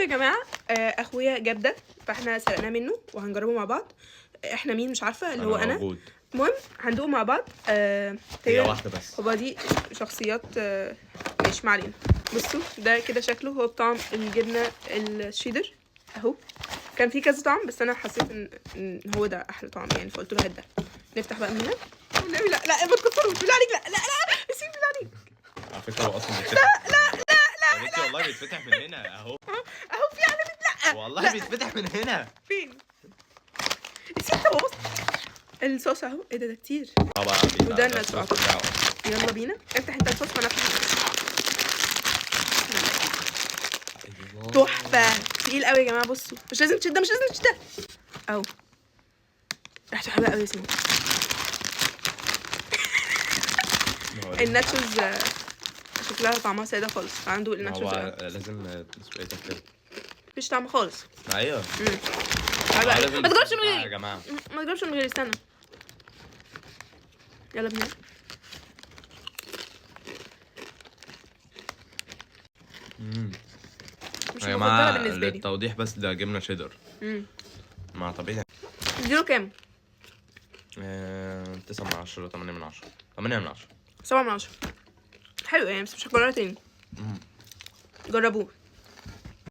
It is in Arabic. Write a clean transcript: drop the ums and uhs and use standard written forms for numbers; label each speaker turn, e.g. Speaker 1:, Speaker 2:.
Speaker 1: جماعه اخويا جاب ده، فاحنا سرقناه منه وهنجربه مع بعض. احنا مين مش عارفه، اللي هو انا
Speaker 2: موجود.
Speaker 1: المهم هندوق مع بعض.
Speaker 2: هي واحده بس.
Speaker 1: هو دي شخصيات مش ما علينا. بصوا ده كده شكله هو بطعم الجبنه الشيدر اهو. كان في كذا طعم بس انا حسيت ان هو ده احلى طعم يعني، فقلت له هات ده. نفتح بقى من هنا. والنبي لا لا ما تكسروش بالله عليك، لا لا لا سيب بالله عليك.
Speaker 2: على فكره هو اصلا بيتفتح. لا يا بنتي والله بيتفتح من هنا اهو.
Speaker 1: اهو في علامه لا
Speaker 2: والله بيتفتح من هنا.
Speaker 1: فين؟ نسيت ابص الصوص اهو. ايه ده كتير. وده الصوص
Speaker 2: بتاعه.
Speaker 1: يلا بينا افتح انت الصوص وانا افتح. تحفه تقيل قوي يا جماعه. بصوا مش لازم تشد ده، مش لازم تشد ده اهو. ريحته حلوه قوي يا سيدي. الناتشوز شكلها طعمها ساده خالص. عنده الناتشوز
Speaker 2: هو لازم تسوي كده.
Speaker 1: مفيش طعم خالص.
Speaker 2: ايوه
Speaker 1: ما تجربش من غيري
Speaker 2: يا جماعه،
Speaker 1: ما تجربش من غيري. استنى يلا بينا. مش
Speaker 2: يا
Speaker 1: مفضله
Speaker 2: جماعه
Speaker 1: بالنسبه لي.
Speaker 2: للتوضيح بس ده جبنه شيدر. مع طبيعي.
Speaker 1: اديله كام؟
Speaker 2: 9/10 8/10 8/10
Speaker 1: 7/10. حلو يعني بس مش هكررها تاني. جربوه.